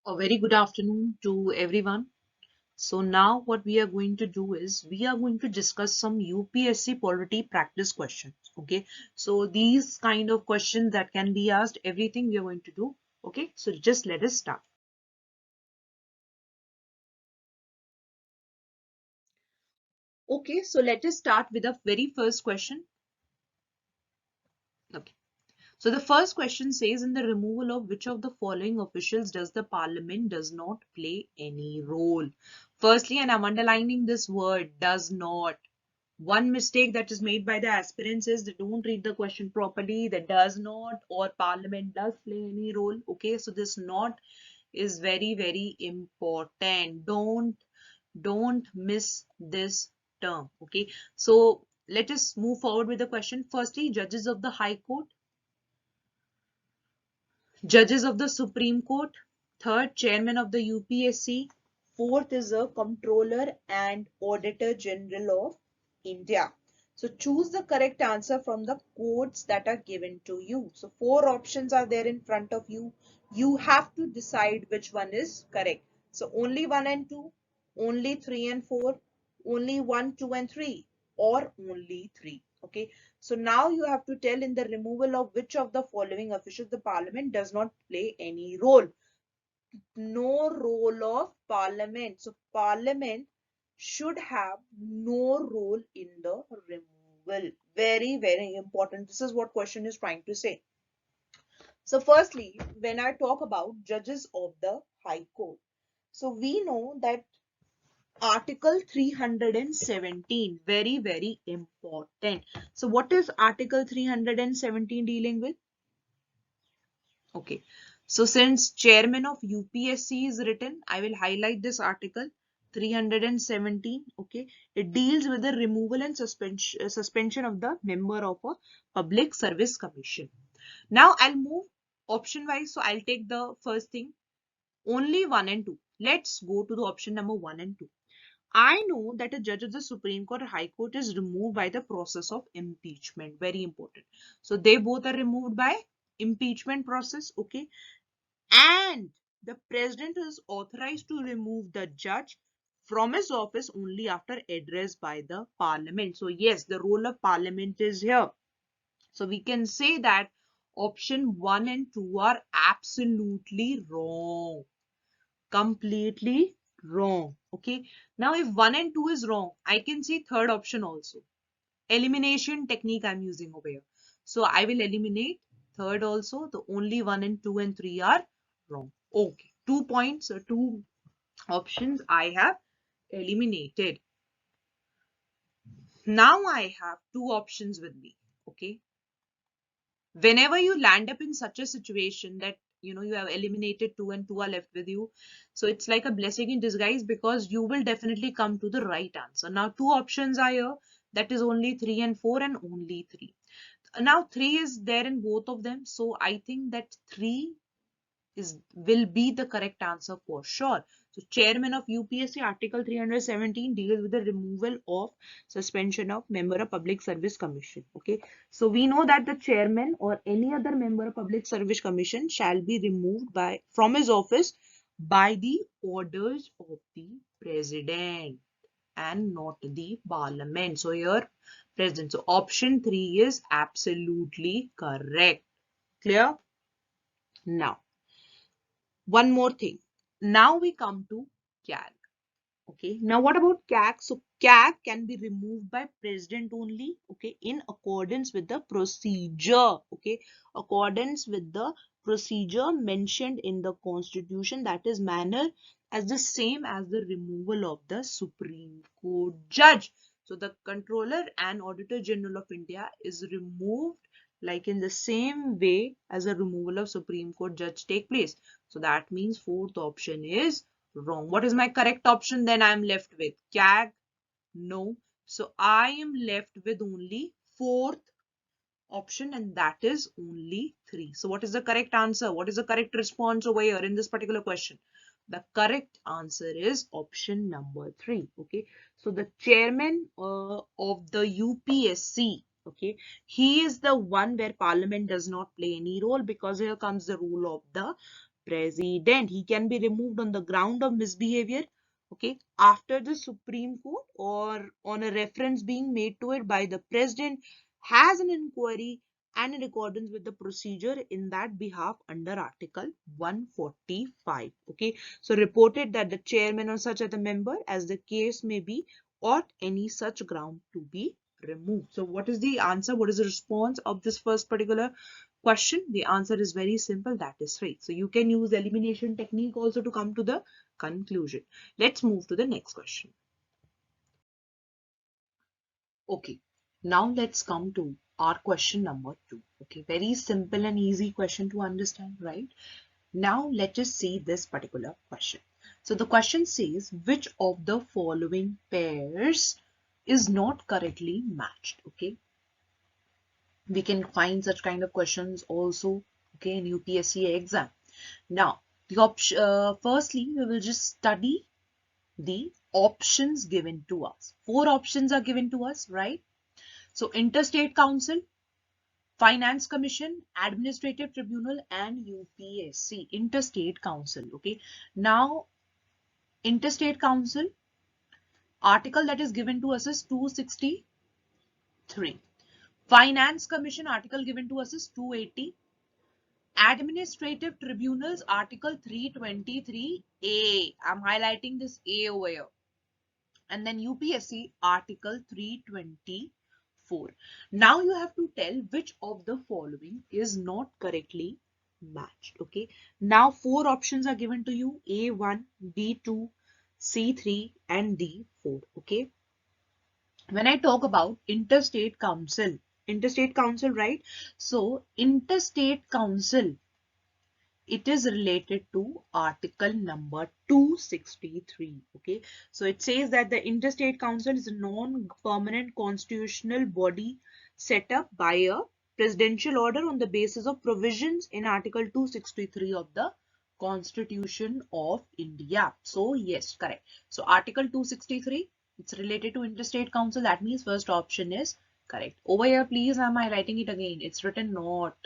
A very good afternoon to everyone. So now what we are going to do is we are going to discuss some UPSC polity practice questions. Okay. So these kind of questions that can be asked, everything we are going to do. Okay. So just let us start. Okay. So let us start with the very first question. Okay. So the first question says, in the removal of which of the following officials does the parliament does not play any role? Firstly, and I'm underlining this word, does not. One mistake that is made by the aspirants is they don't read the question properly, that does not or parliament does play any role. Okay, so this not is very, very important. Don't miss this term. Okay, so let us move forward with the question. Firstly, judges of the High Court, judges of the Supreme Court, third, chairman of the UPSC, fourth is a comptroller and auditor general of India. So choose the correct answer from the codes that are given to you. So four options are there in front of you. You have to decide which one is correct. So only 1 and 2, only 3 and 4, only 1, 2 and 3, or only 3. Okay. So now you have to tell in the removal of which of the following officials the parliament does not play any role. No role of parliament. So parliament should have no role in the removal. Very, very important. This is what question is trying to say. So firstly, when I talk about judges of the High Court, so we know that Article 317, very, very important. So what is Article 317 dealing with? Okay. So since chairman of UPSC is written, I will highlight this article 317. Okay. It deals with the removal and suspension of the member of a public service commission. Now I'll move option wise. So I'll take the first thing, only 1 and 2. Let's go to the option number 1 and 2. I know that a judge of the Supreme Court or High Court is removed by the process of impeachment. Very important. So they both are removed by impeachment process. Okay. And the president is authorized to remove the judge from his office only after address by the parliament. So yes, the role of parliament is here. So we can say that option 1 and 2 are absolutely wrong. Completely wrong. Okay. Now if 1 and 2 is wrong, I can see third option also. Elimination technique I'm using over here. So I will eliminate third also. The only 1 and 2 and 3 are wrong. Okay. 2 points or 2 options I have eliminated. Now I have 2 options with me. Okay. Whenever you land up in such a situation that you have eliminated 2 and 2 are left with you, so it's like a blessing in disguise because you will definitely come to the right answer. Now 2 options are here, that is only 3 and 4 and only 3. Now 3 is there in both of them, so I think that 3 will be the correct answer for sure. So chairman of UPSC, Article 317 deals with the removal of suspension of member of Public Service Commission. Okay. So we know that the chairman or any other member of Public Service Commission shall be removed from his office by the orders of the president and not the parliament. So here president. So option 3 is absolutely correct. Clear? Now one more thing. Now we come to CAG. Okay. Now what about CAG? So CAG can be removed by president only. Okay. In accordance with the procedure. Okay. Accordance with the procedure mentioned in the constitution, that is manner as the same as the removal of the Supreme Court judge. So the Controller and Auditor General of India is removed like in the same way as a removal of Supreme Court judge take place. So that means fourth option is wrong. What is my correct option? Then I am left with CAG. No. So I am left with only fourth option, and that is only 3. So what is the correct answer? What is the correct response over here in this particular question? The correct answer is option number 3. Okay. So the chairman of the UPSC, okay, he is the one where parliament does not play any role, because here comes the role of the president. He can be removed on the ground of misbehavior, okay, after the Supreme Court or on a reference being made to it by the president has an inquiry and in accordance with the procedure in that behalf under Article 145. Okay, so reported that the chairman or such other member, as the case may be, ought any such ground to be removed. So what is the answer? What is the response of this first particular question? The answer is very simple, that is right. So you can use the elimination technique also to come to the conclusion. Let's move to the next question. Okay, now let's come to our question number 2. Okay, very simple and easy question to understand, right? Now let us see this particular question. So the question says, which of the following pairs is not correctly matched? Okay, we can find such kind of questions also, okay, in UPSC exam. Now, firstly, we will just study the options given to us. 4 options are given to us, right? So, Interstate Council, Finance Commission, Administrative Tribunal, and UPSC. Interstate Council, okay. Now, Interstate Council, article that is given to us is 263. Finance Commission, article given to us is 280. Administrative Tribunals, Article 323A. I'm highlighting this A over here. And then UPSC, Article 324. Now you have to tell which of the following is not correctly matched. Okay. Now 4 options are given to you: A1, B2, C3, and D4. Okay. When I talk about Interstate Council, right? So Interstate Council, it is related to article number 263. Okay, so it says that the Interstate Council is a non-permanent constitutional body set up by a presidential order on the basis of provisions in article 263 of the Constitution of India. So yes, correct. So article 263, it's related to Interstate Council. That means first option is correct. Over here, please, am I writing it again? It's written not.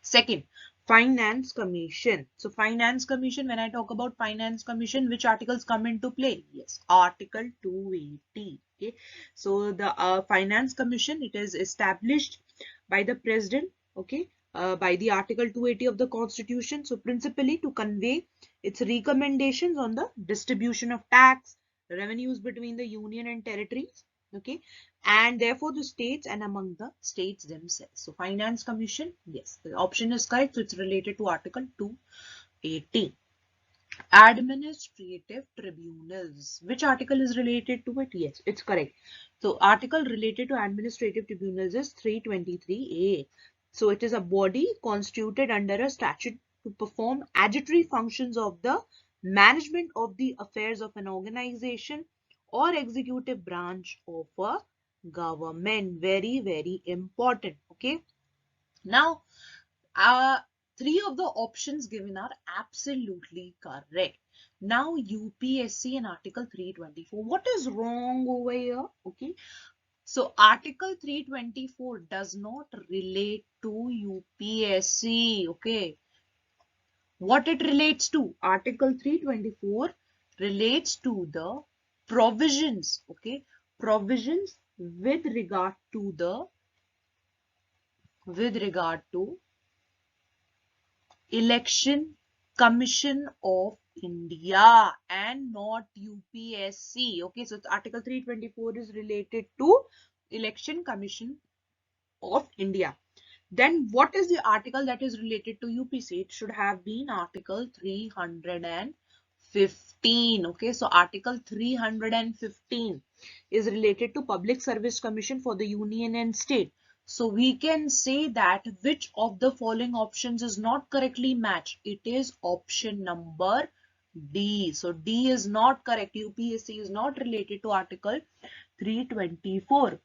Second, Finance Commission. So Finance Commission, when I talk about Finance Commission, which articles come into play? Yes, Article 280. Okay, so the Finance Commission, it is established by the President, okay, by the Article 280 of the Constitution. So principally to convey its recommendations on the distribution of tax, revenues between the Union and territories, okay, and therefore the states and among the states themselves. So Finance Commission, yes, the option is correct. So it's related to Article 280. Administrative Tribunals. Which article is related to it? Yes, it's correct. So article related to Administrative Tribunals is 323A. So it is a body constituted under a statute to perform adjudicatory functions of the management of the affairs of an organization or executive branch of a government. Very, very important. Okay. Now, 3 of the options given are absolutely correct. Now, UPSC and Article 324. What is wrong over here? Okay. So, Article 324 does not relate to UPSC. Okay. What it relates to? Article 324 relates to the provisions. Okay. Provisions with regard to Election Commission of India and not UPSC. Okay, so Article 324 is related to Election Commission of India. Then what is the article that is related to UPSC? It should have been Article 315. Okay, so Article 315 is related to Public Service Commission for the Union and State. So we can say that which of the following options is not correctly matched? It is option number D. So D is not correct. UPSC is not related to Article 324.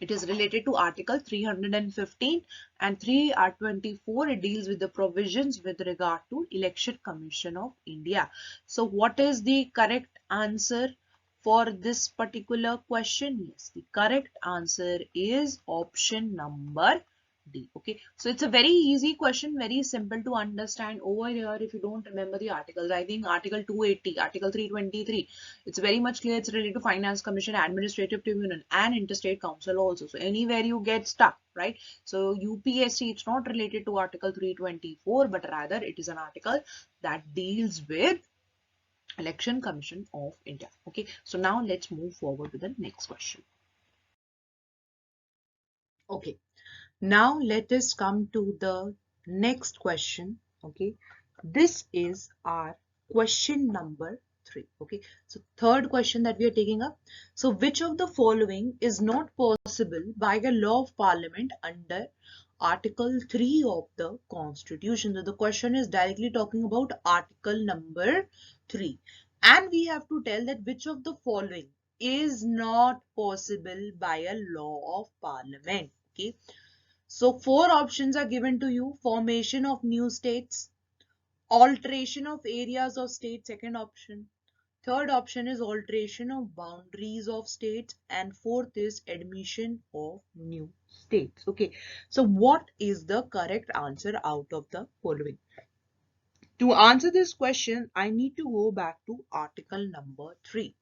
It is related to Article 315 and 324. It deals with the provisions with regard to Election Commission of India. So what is the correct answer for this particular question? Yes, the correct answer is option number D. Okay, so it's a very easy question, very simple to understand. Over here, if you don't remember the articles, I think Article 280, Article 323, it's very much clear. It's related to Finance Commission, Administrative Tribunal, and Interstate Council also. So anywhere you get stuck, right? So UPSC, it's not related to Article 324, but rather it is an article that deals with Election Commission of India. Okay, so now let's move forward to the next question. Okay, now let us come to the next question. Okay, this is our question number 3. Okay, so third question that we are taking up. So which of the following is not possible by a law of parliament under Article 3 of the Constitution? So the question is directly talking about Article number 3. And we have to tell that which of the following is not possible by a law of parliament. Okay. So 4 options are given to you. Formation of new states, alteration of areas of state, second option. Third option is alteration of boundaries of states, and fourth is admission of new states. Okay, so what is the correct answer out of the following? To answer this question, I need to go back to article number 3.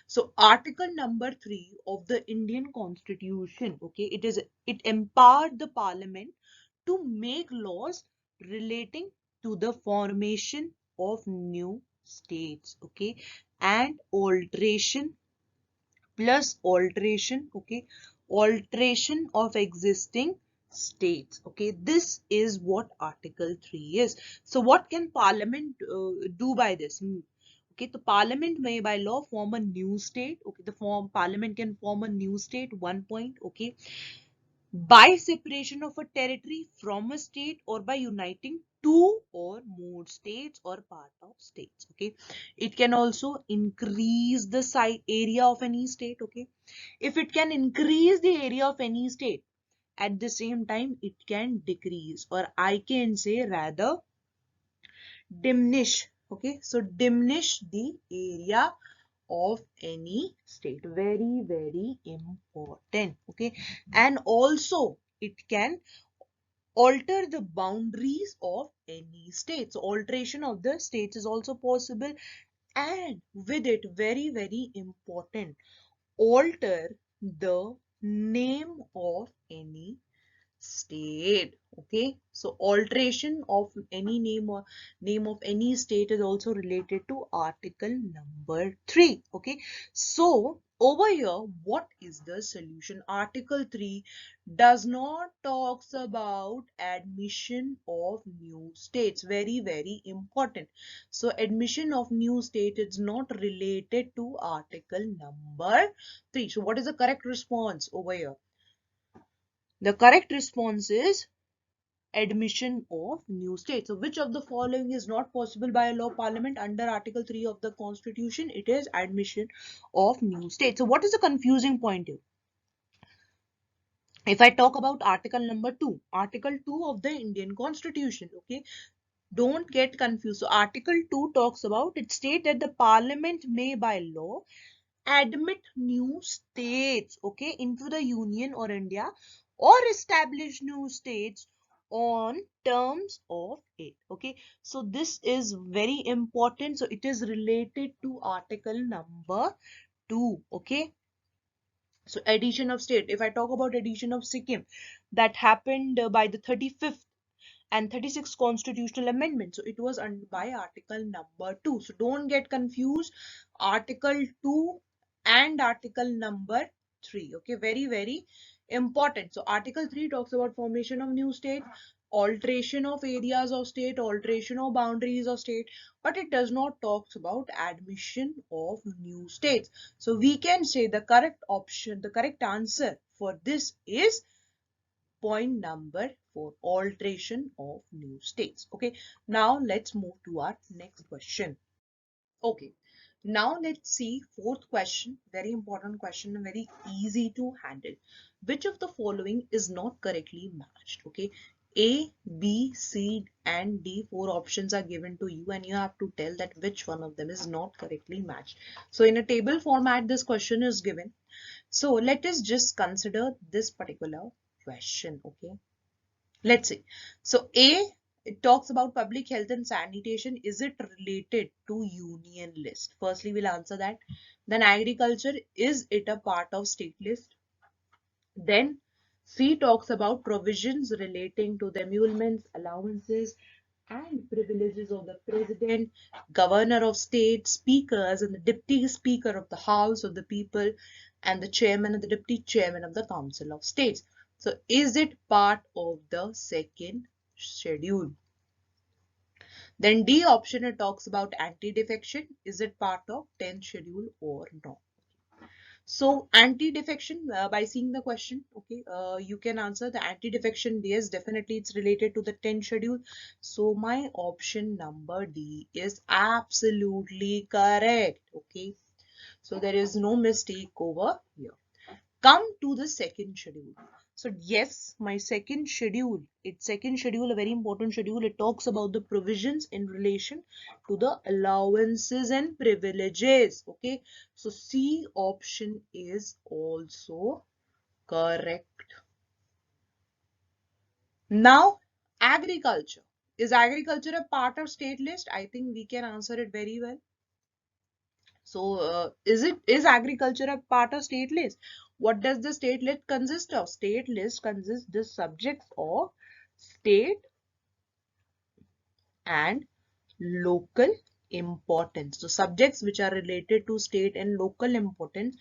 So article number 3 of the Indian Constitution, okay, it empowered the parliament to make laws relating to the formation of new states, okay, and alteration plus alteration, okay, alteration of existing states. Okay, this is what article 3 is. So what can parliament do by this? Okay, the parliament may by law form a new state. Okay, the parliament can form a new state, 1 point. Okay, by separation of a territory from a state, or by uniting two or more states or part of states. Okay, it can also increase the area of any state. Okay, if it can increase the area of any state, at the same time it can decrease, or I can say rather diminish. Okay, so diminish the area of any state. Very, very important. Okay, and also it can alter the boundaries of any state. So alteration of the states is also possible, and with it, very, very important, alter the name of any state. Okay, so alteration of any name or name of any state is also related to article number 3. Okay, so over here, what is the solution? Article 3 does not talks about admission of new states. Very, very important. So admission of new state is not related to article number 3. So what is the correct response over here? The correct response is admission of new states. So which of the following is not possible by a law of parliament under Article 3 of the Constitution? It is admission of new states. So what is the confusing point here? If I talk about article number 2, Article 2 of the Indian Constitution, okay, don't get confused. So Article 2 talks about, it states that the parliament may by law admit new states, okay, into the union or India, or establish new states on terms of it. Okay, so this is very important. So it is related to article number 2. Okay, so addition of state, if I talk about addition of Sikkim, that happened by the 35th and 36th constitutional amendment. So it was by article number 2. So don't get confused. Article 2 and article number 3. Okay, very, very important. So article 3 talks about formation of new state, alteration of areas of state, alteration of boundaries of state, but it does not talks about admission of new states. So we can say the correct option, the correct answer for this is point number 4, alteration of new states. Okay, now let's move to our next question. Okay, now let's see fourth question. Very important question and very easy to handle. Which of the following is not correctly matched? Okay, A, B, C and D, 4 options are given to you, and you have to tell that which one of them is not correctly matched. So in a table format, this question is given. So let us just consider this particular question. Okay, Let's see. So A, it talks about public health and sanitation. Is it related to union list? Firstly, we'll answer that. Then agriculture, is it a part of state list? Then C talks about provisions relating to the emoluments, allowances, and privileges of the president, governor of state, speakers, and the deputy speaker of the House of the People, and the chairman and the deputy chairman of the Council of States. So, is it part of the second schedule? Then D option, it talks about anti-defection. Is it part of 10th schedule or not? So anti-defection, by seeing the question, okay, you can answer the anti-defection. Yes, definitely it's related to the 10th schedule. So my option number D is absolutely correct. Okay, so there is no mistake over here. Come to the second schedule. So yes, my second schedule, a very important schedule. It talks about the provisions in relation to the allowances and privileges. Okay, so C option is also correct. Now, agriculture. Is agriculture a part of state list? I think we can answer it very well. So, is agriculture a part of state list? What does the state list consist of? State list consists the subjects of state and local importance. So, subjects which are related to state and local importance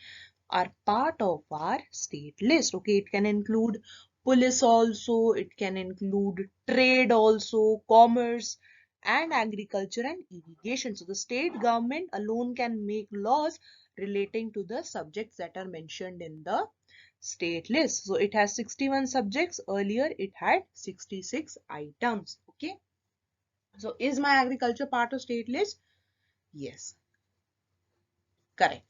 are part of our state list. Okay, it can include police also, it can include trade also, commerce, and agriculture and irrigation. So the state government alone can make laws relating to the subjects that are mentioned in the state list. So it has 61 subjects. Earlier it had 66 items. Okay. So is my agriculture part of state list? Yes, correct.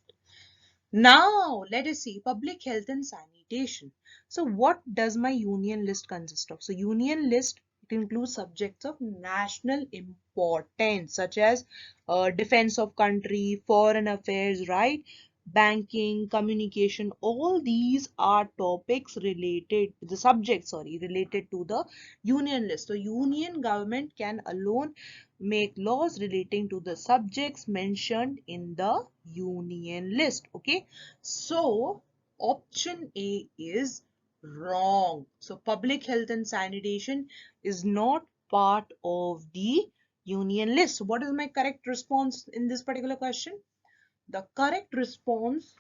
Now, let us see public health and sanitation. So, what does my union list consist of? So, union list, it includes subjects of national importance such as defense of country, foreign affairs, right? Banking, communication, all these are topics related, the subjects, sorry, related to the union list. So, union government can alone make laws relating to the subjects mentioned in the union list. Okay, so option A is wrong. So public health and sanitation is not part of the union list. So what is my correct response in this particular question? The correct response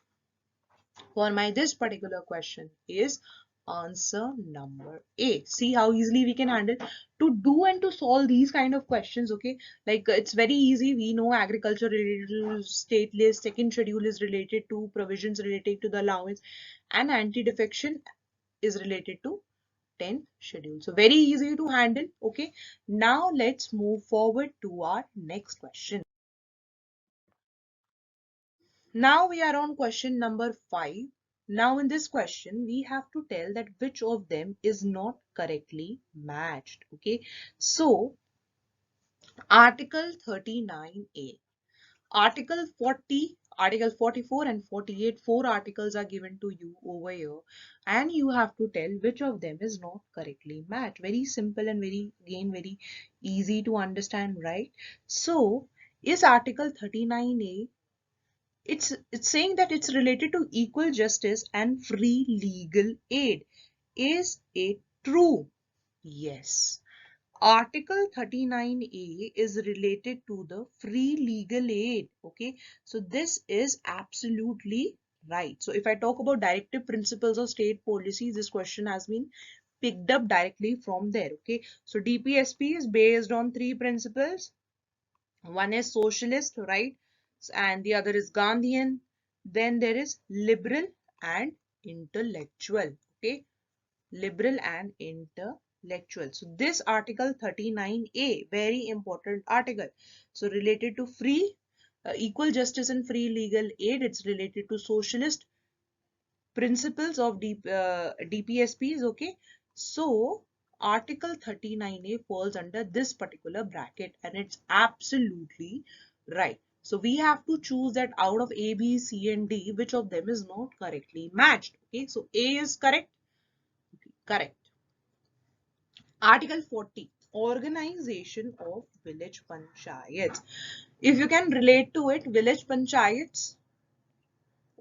for my this particular question is answer number A. See how easily we can handle to do and to solve these kind of questions. Okay, like it's very easy. We know agriculture related to state list, second schedule is related to provisions related to the allowance, and anti-defection is related to 10th schedule. So very easy to handle. Okay, now let's move forward to our next question. Now we are on question number 5. Now in this question, we have to tell that which of them is not correctly matched. Okay. So, Article 39A, Article 40, Article 44 and 48, 4 articles are given to you over here. And you have to tell which of them is not correctly matched. Very simple and very easy to understand, right? So, is Article 39A, it's saying that it's related to equal justice and free legal aid. Is it true? Yes. Article 39A is related to the free legal aid. Okay, so this is absolutely right. So if I talk about directive principles of state policy, this question has been picked up directly from there. Okay, so DPSP is based on 3 principles. One is socialist, right? And the other is Gandhian. Then there is liberal and intellectual. Okay, liberal and intellectual. So this article 39A, very important article. So related to free, equal justice and free legal aid, it's related to socialist principles of DPSPs. Okay, so Article 39A falls under this particular bracket and it's absolutely right. So we have to choose that out of A, B, C and D, which of them is not correctly matched. Okay, so A is correct. Correct. Article 40, organization of village panchayats. If you can relate to it, village panchayats.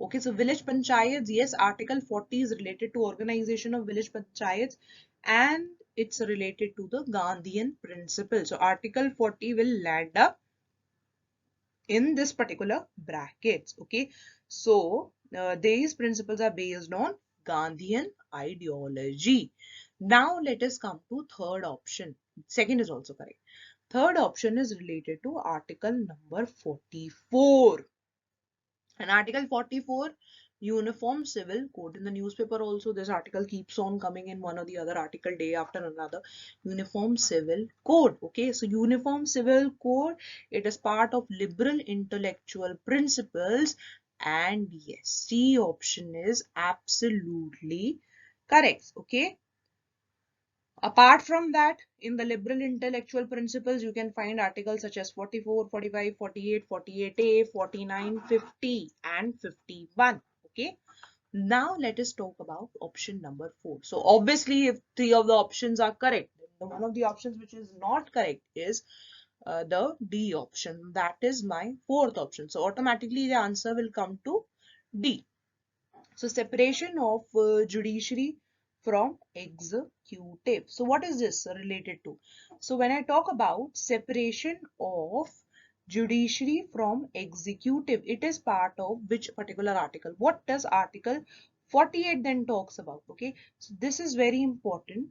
Okay, so village panchayats, yes, Article 40 is related to organization of village panchayats and it's related to the Gandhian principle. So Article 40 will land up in this particular brackets. Okay, so these principles are based on Gandhian ideology. Now let us come to third option. Second is also correct. Third option is related to article number 44. And article 44, uniform civil code. In the newspaper also this article keeps on coming in one or the other article day after another. Uniform civil code. Okay, so uniform civil code, it is part of liberal intellectual principles, and yes, C option is absolutely correct. Okay, apart from that, in the liberal intellectual principles, you can find articles such as 44, 45, 48, 48A, 49, 50 and 51. Okay. Now let us talk about option number 4. So obviously if 3 of the options are correct, then one of the options which is not correct is the D option. That is my fourth option. So automatically the answer will come to D. So separation of judiciary from executive. So what is this related to? So when I talk about separation of judiciary from executive, it is part of which particular article? What does article 48 then talks about? Okay, so this is very important.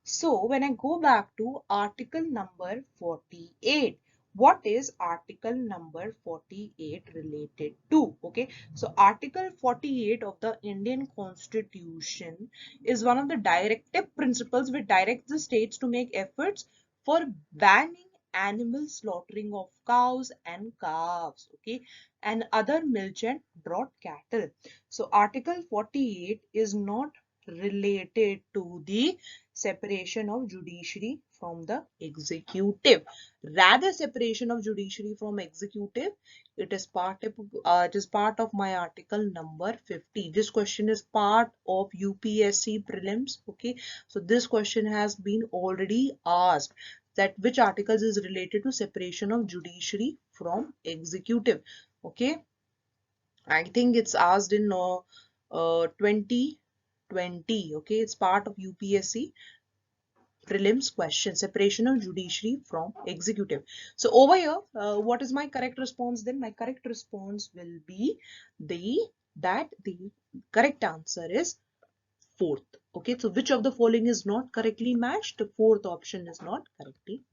So when I go back to article number 48, what is article number 48 related to? Okay, so article 48 of the Indian Constitution is one of the directive principles which directs the states to make efforts for banning animal slaughtering of cows and calves, okay, and other milch and draught cattle. So article 48 is not related to the separation of judiciary from the executive. Rather, separation of judiciary from executive, it is part of my article number 50. This question is part of UPSC prelims. Okay, so this question has been already asked, that which articles is related to separation of judiciary from executive. Okay, I think it's asked in 2020. Okay, it's part of UPSC prelims question, separation of judiciary from executive. So over here, what is my correct response then? My correct response will be the correct answer is fourth. Okay, so which of the following is not correctly matched? The fourth option is not correctly